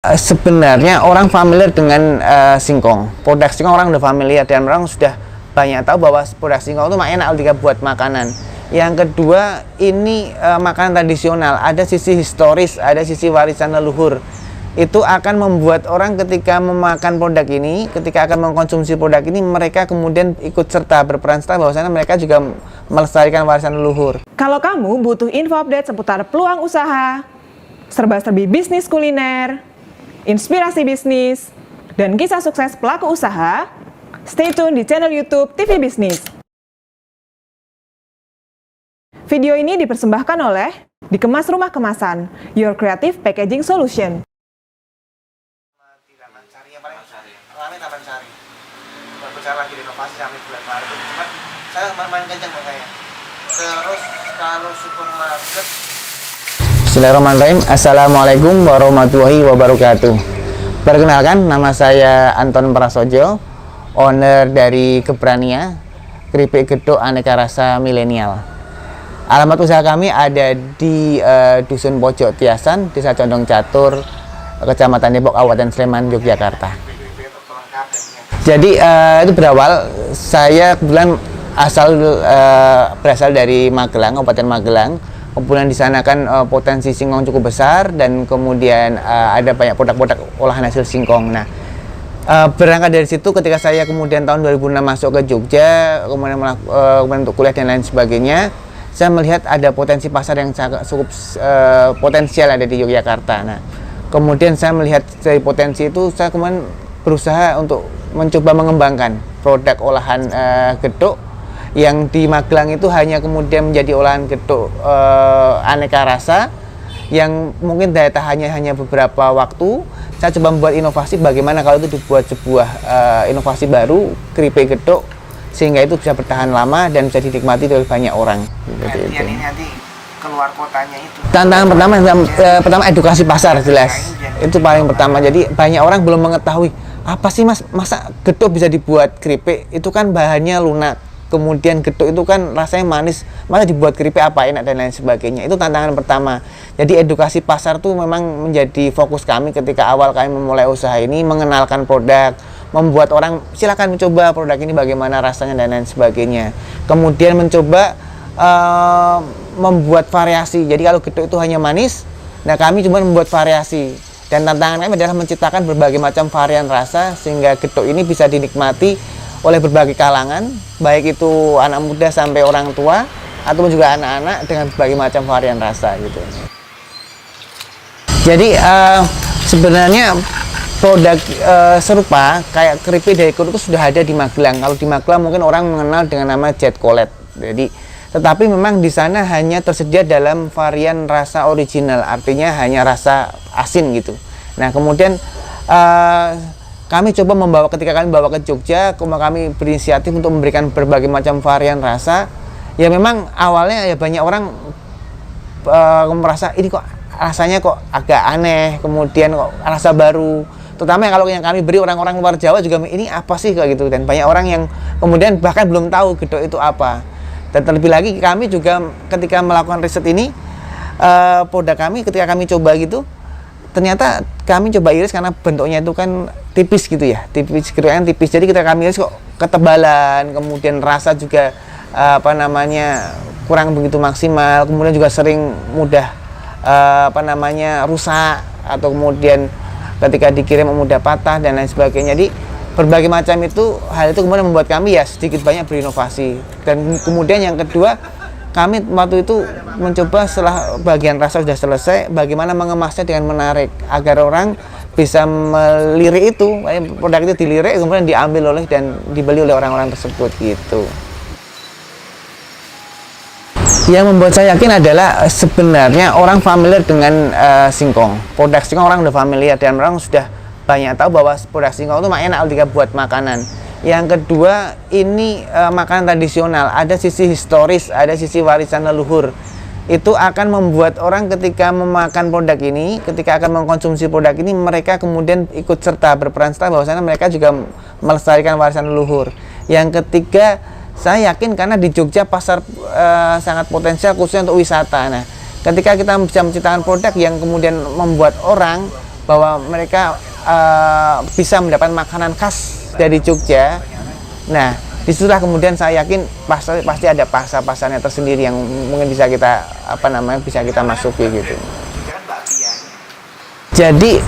Sebenarnya orang familiar dengan singkong. Produk singkong orang udah familiar dan orang sudah banyak tahu bahwa produk singkong itu enak ketika buat makanan. Yang kedua, ini makanan tradisional. Ada sisi historis, ada sisi warisan leluhur. Itu akan membuat orang ketika memakan produk ini, ketika akan mengkonsumsi produk ini, mereka kemudian ikut serta berperan serta bahwasanya mereka juga melestarikan warisan leluhur. Kalau kamu butuh info update seputar peluang usaha, serba-serbi bisnis kuliner, inspirasi bisnis, dan kisah sukses pelaku usaha, stay tune di channel YouTube TV Bisnis. Video ini dipersembahkan oleh Dikemas Rumah Kemasan, Your Creative Packaging Solution. Lagi renovasi sampai bulan Maret, cuma saya main kencang makanya. Terus kalau supermarket. Bismillahirrahmanirrahim. Assalamualaikum warahmatullahi wabarakatuh. Perkenalkan, nama saya Anton Prasojo, owner dari Keberania, keripik gedok aneka rasa milenial. Alamat usaha kami ada di Dusun Pojok Tiasan, Desa Condong Catur, Kecamatan Depok, Kabupaten Sleman, Yogyakarta. Jadi itu berawal saya kebetulan berasal dari Magelang, Kabupaten Magelang. Kemudian di sana kan potensi singkong cukup besar dan kemudian ada banyak produk-produk olahan hasil singkong. Nah, berangkat dari situ ketika saya kemudian tahun 2006 masuk ke Jogja, kemudian untuk kuliah dan lain sebagainya, saya melihat ada potensi pasar yang cukup potensial ada di Yogyakarta. Nah, kemudian saya melihat dari potensi itu, saya kemudian berusaha untuk mencoba mengembangkan produk olahan gedok yang di Magelang itu hanya kemudian menjadi olahan gedok aneka rasa yang mungkin daya tahannya hanya beberapa waktu. Saya coba membuat inovasi bagaimana kalau itu dibuat sebuah inovasi baru, keripik gedok, sehingga itu bisa bertahan lama dan bisa dinikmati oleh banyak orang. Nanti keluar kotanya itu. Tantangan pertama edukasi pasar, jelas. Itu paling pertama. Jadi banyak orang belum mengetahui apa sih mas, masa gedok bisa dibuat keripik, itu kan bahannya lunak, kemudian gedok itu kan rasanya manis, masa dibuat keripik apa enak dan lain sebagainya. Itu tantangan pertama. Jadi edukasi pasar tuh memang menjadi fokus kami ketika awal kami memulai usaha ini, mengenalkan produk, membuat orang silakan mencoba produk ini bagaimana rasanya dan lain sebagainya. Kemudian mencoba membuat variasi. Jadi kalau gedok itu hanya manis, nah kami cuma membuat variasi. Dan tantangan kami adalah menciptakan berbagai macam varian rasa sehingga gedok ini bisa dinikmati oleh berbagai kalangan, baik itu anak muda sampai orang tua ataupun juga anak-anak dengan berbagai macam varian rasa gitu. Jadi sebenarnya produk serupa kayak keripik dari gedok itu sudah ada di Magelang. Kalau di Magelang mungkin orang mengenal dengan nama Jet Colet. Tetapi memang di sana hanya tersedia dalam varian rasa original, artinya hanya rasa asin gitu. Nah, kemudian kami coba ketika kami bawa ke Jogja, kami berinisiatif untuk memberikan berbagai macam varian rasa. Ya memang awalnya ya banyak orang merasa ini kok rasanya kok agak aneh, kemudian kok rasa baru. Terutama kalau yang kami beri orang-orang luar Jawa juga, ini apa sih kayak gitu. Dan banyak orang yang kemudian bahkan belum tahu gedok itu apa. Dan terlebih lagi kami juga ketika melakukan riset ini, produk kami ketika kami coba gitu, ternyata kami coba iris karena bentuknya itu kan tipis gitu ya, tipis. Jadi ketika kami iris kok ketebalan, kemudian rasa juga kurang begitu maksimal, kemudian juga sering mudah rusak atau kemudian ketika dikirim mudah patah dan lain sebagainya. Jadi berbagai macam hal itu kemudian membuat kami ya sedikit banyak berinovasi. Dan kemudian yang kedua, kami waktu itu mencoba setelah bagian rasa sudah selesai, bagaimana mengemasnya dengan menarik agar orang bisa melirik itu, produk itu dilirik kemudian diambil oleh dan dibeli oleh orang-orang tersebut gitu. Yang membuat saya yakin adalah sebenarnya orang familiar dengan singkong. Produk singkong orang udah familiar dan orang sudah banyak tahu bahwa produk singkong itu enak ketika buat makanan. Yang kedua, ini makanan tradisional, ada sisi historis, ada sisi warisan leluhur. Itu akan membuat orang ketika memakan produk ini, ketika akan mengkonsumsi produk ini, mereka kemudian ikut serta berperan serta bahwasanya mereka juga melestarikan warisan leluhur. Yang ketiga, saya yakin karena di Jogja pasar sangat potensial khususnya untuk wisata. Nah, ketika kita bisa menciptakan produk yang kemudian membuat orang bahwa mereka bisa mendapat makanan khas dari Jogja. Nah, disitulah kemudian saya yakin pasti ada pasar-pasarnya tersendiri yang mungkin bisa kita bisa kita masuki gitu. Jadi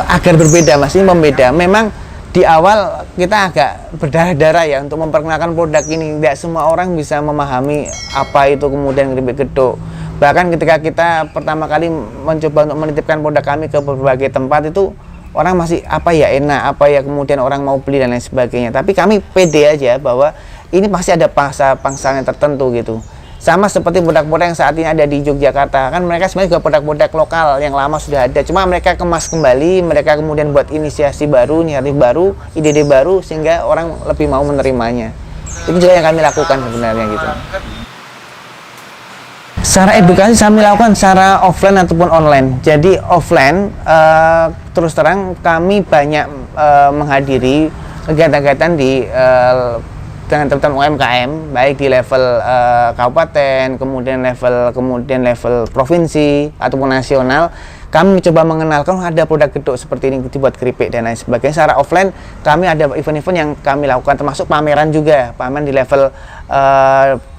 agar berbeda, Mas, ini membeda. Memang di awal kita agak berdarah-darah ya untuk memperkenalkan produk ini. Tidak semua orang bisa memahami apa itu kemudian keripik gedok. Bahkan ketika kita pertama kali mencoba untuk menitipkan produk kami ke berbagai tempat itu orang masih enak, kemudian orang mau beli dan lain sebagainya. Tapi kami pede aja bahwa ini pasti ada pangsa-pangsanya tertentu gitu. Sama seperti produk-produk yang saat ini ada di Yogyakarta, kan mereka sebenarnya juga produk-produk lokal yang lama sudah ada, cuma mereka kemas kembali, mereka kemudian buat inisiasi baru, inisiatif baru, ide-ide baru, sehingga orang lebih mau menerimanya. Itu juga yang kami lakukan sebenarnya gitu. Secara edukasi kami lakukan secara offline ataupun online. Jadi offline, terus terang kami banyak menghadiri kegiatan-kegiatan di dengan teman-teman UMKM, baik di level kabupaten, kemudian level provinsi ataupun nasional. Kami coba mengenalkan ada produk gedok seperti ini dibuat keripik dan lain sebagainya. Secara offline kami ada event-event yang kami lakukan, termasuk pameran juga, pameran di level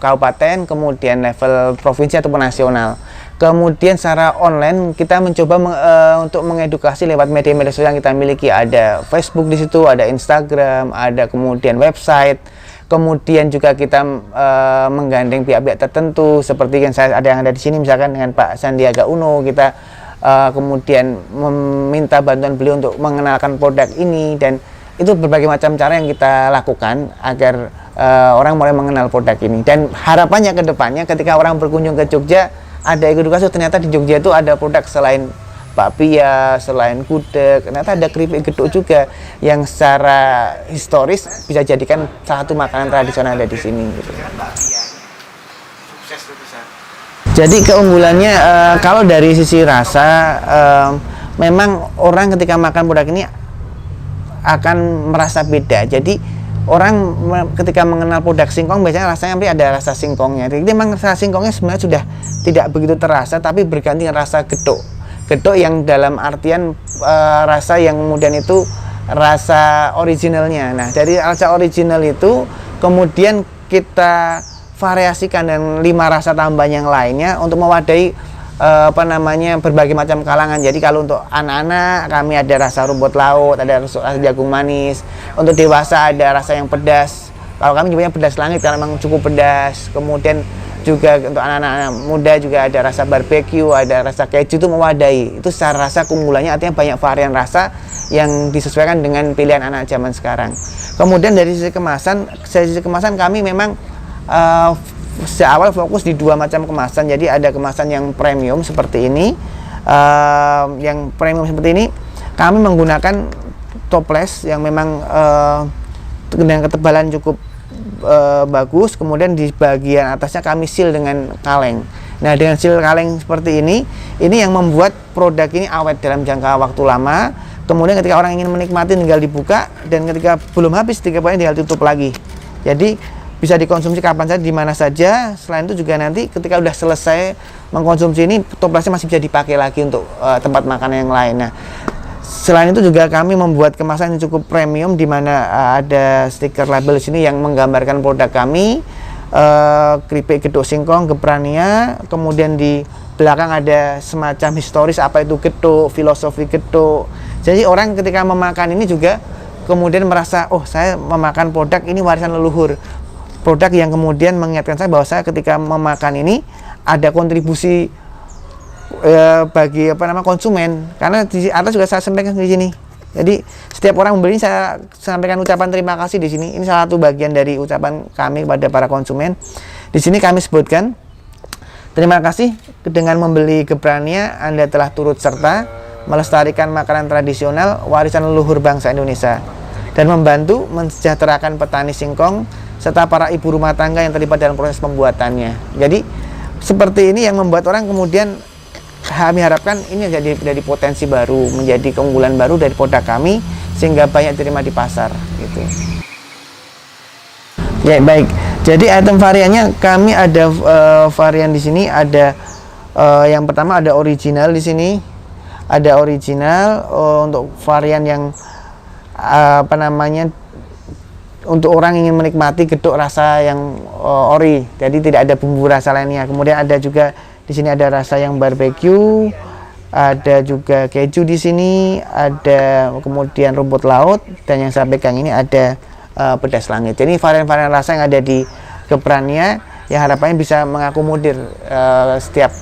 kabupaten, kemudian level provinsi ataupun nasional. Kemudian secara online kita mencoba untuk mengedukasi lewat media-media sosial yang kita miliki. Ada Facebook di situ, ada Instagram, ada kemudian website. Kemudian juga kita menggandeng pihak-pihak tertentu seperti yang ada di sini, misalkan dengan Pak Sandiaga Uno, kita kemudian meminta bantuan beliau untuk mengenalkan produk ini, dan itu berbagai macam cara yang kita lakukan agar orang mulai mengenal produk ini. Dan harapannya ke depannya ketika orang berkunjung ke Jogja ada edukasi, ternyata di Jogja itu ada produk selain bakpia, selain gudeg, ternyata ada keripik gedok juga yang secara historis bisa jadikan satu makanan tradisional ada di sini gitu. Jadi keunggulannya kalau dari sisi rasa memang orang ketika makan produk ini akan merasa beda. Jadi orang ketika mengenal produk singkong biasanya rasanya ada rasa singkongnya. Jadi memang rasa singkongnya sebenarnya sudah tidak begitu terasa, tapi berganti dengan rasa gedok. Gedok yang dalam artian rasa yang kemudian itu rasa originalnya. Nah, dari rasa original itu kemudian kita variasikan dengan 5 rasa tambahan yang lainnya untuk mewadahi berbagai macam kalangan. Jadi kalau untuk anak-anak kami ada rasa rumput laut, ada rasa jagung manis. Untuk dewasa ada rasa yang pedas. Kalau kami nyebutnya pedas langit karena memang cukup pedas. Kemudian juga untuk anak-anak muda juga ada rasa barbeque, ada rasa keju, itu mewadahi. Itu secara rasa keunggulannya, artinya banyak varian rasa yang disesuaikan dengan pilihan anak zaman sekarang. Kemudian dari sisi kemasan kami memang seawal fokus di 2 macam kemasan. Jadi ada kemasan yang premium seperti ini, kami menggunakan toples yang memang dengan ketebalan cukup bagus. Kemudian di bagian atasnya kami seal dengan kaleng. Nah, dengan seal kaleng seperti ini yang membuat produk ini awet dalam jangka waktu lama. Kemudian ketika orang ingin menikmati tinggal dibuka, dan ketika belum habis 3 poin tinggal tutup lagi. Jadi bisa dikonsumsi kapan saja, di mana saja. Selain itu juga nanti ketika udah selesai mengkonsumsi ini, toplesnya masih bisa dipakai lagi untuk tempat makan yang lain. Nah, selain itu juga kami membuat kemasan yang cukup premium, di mana ada stiker label di sini yang menggambarkan produk kami, keripik gedok singkong Geprania. Kemudian di belakang ada semacam historis apa itu gedok, filosofi gedok. Jadi orang ketika memakan ini juga kemudian merasa, oh, saya memakan produk ini warisan leluhur. Produk yang kemudian mengingatkan saya bahwa saya ketika memakan ini ada kontribusi bagi konsumen, karena di atas juga saya sampaikan di sini. Jadi setiap orang membeli saya sampaikan ucapan terima kasih di sini. Ini salah satu bagian dari ucapan kami kepada para konsumen. Di sini kami sebutkan, terima kasih dengan membeli Geprania, Anda telah turut serta melestarikan makanan tradisional warisan leluhur bangsa Indonesia dan membantu mensejahterakan petani singkong serta para ibu rumah tangga yang terlibat dalam proses pembuatannya. Jadi seperti ini yang membuat orang kemudian, kami harapkan ini jadi potensi baru, menjadi keunggulan baru dari produk kami sehingga banyak diterima di pasar gitu. Ya, baik. Jadi item variannya kami ada varian di sini, ada yang pertama ada original di sini. ada original. Untuk varian yang untuk orang ingin menikmati gedok rasa yang ori, jadi tidak ada bumbu rasa lainnya. Kemudian ada juga di sini ada rasa yang barbecue, ada juga keju di sini, ada kemudian rumput laut, dan yang saya pegang ini ada pedas langit. Jadi varian-varian rasa yang ada di Geprania ya harapannya bisa mengakomodir setiap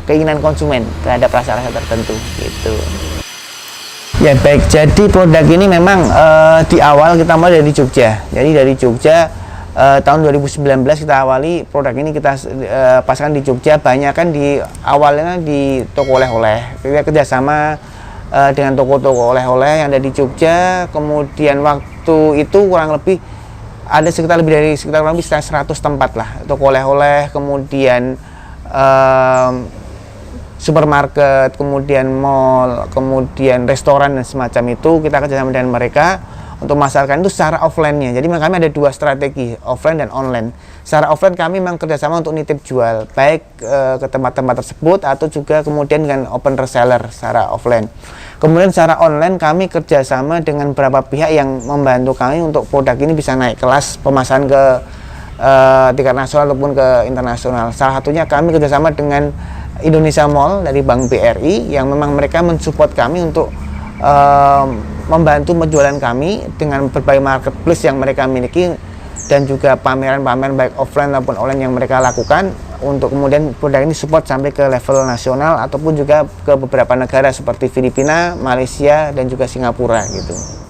keinginan konsumen terhadap rasa-rasa tertentu gitu. Ya baik, jadi produk ini memang di awal kita mulai dari Jogja. Jadi dari Jogja tahun 2019 kita awali produk ini, kita pasarkan di Jogja. Banyak kan di awalnya di toko oleh-oleh. Kita kerjasama dengan toko-toko oleh-oleh yang ada di Jogja. Kemudian waktu itu kurang lebih ada sekitar 100 tempat lah toko oleh-oleh, kemudian supermarket, kemudian mall, kemudian restoran dan semacam itu. Kita kerjasama dengan mereka untuk memasarkan itu secara offline-nya. Jadi kami ada dua strategi, offline dan online. Secara offline kami memang kerjasama untuk nitip jual, baik ke tempat-tempat tersebut atau juga kemudian dengan open reseller secara offline. Kemudian secara online kami kerjasama dengan beberapa pihak yang membantu kami untuk produk ini bisa naik kelas pemasaran ke tingkat nasional ataupun ke internasional. Salah satunya kami kerjasama dengan Indonesia Mall dari Bank BRI yang memang mereka mensupport kami untuk membantu penjualan kami dengan berbagai marketplace yang mereka miliki dan juga pameran-pameran baik offline maupun online yang mereka lakukan untuk kemudian produk ini support sampai ke level nasional ataupun juga ke beberapa negara seperti Filipina, Malaysia dan juga Singapura gitu.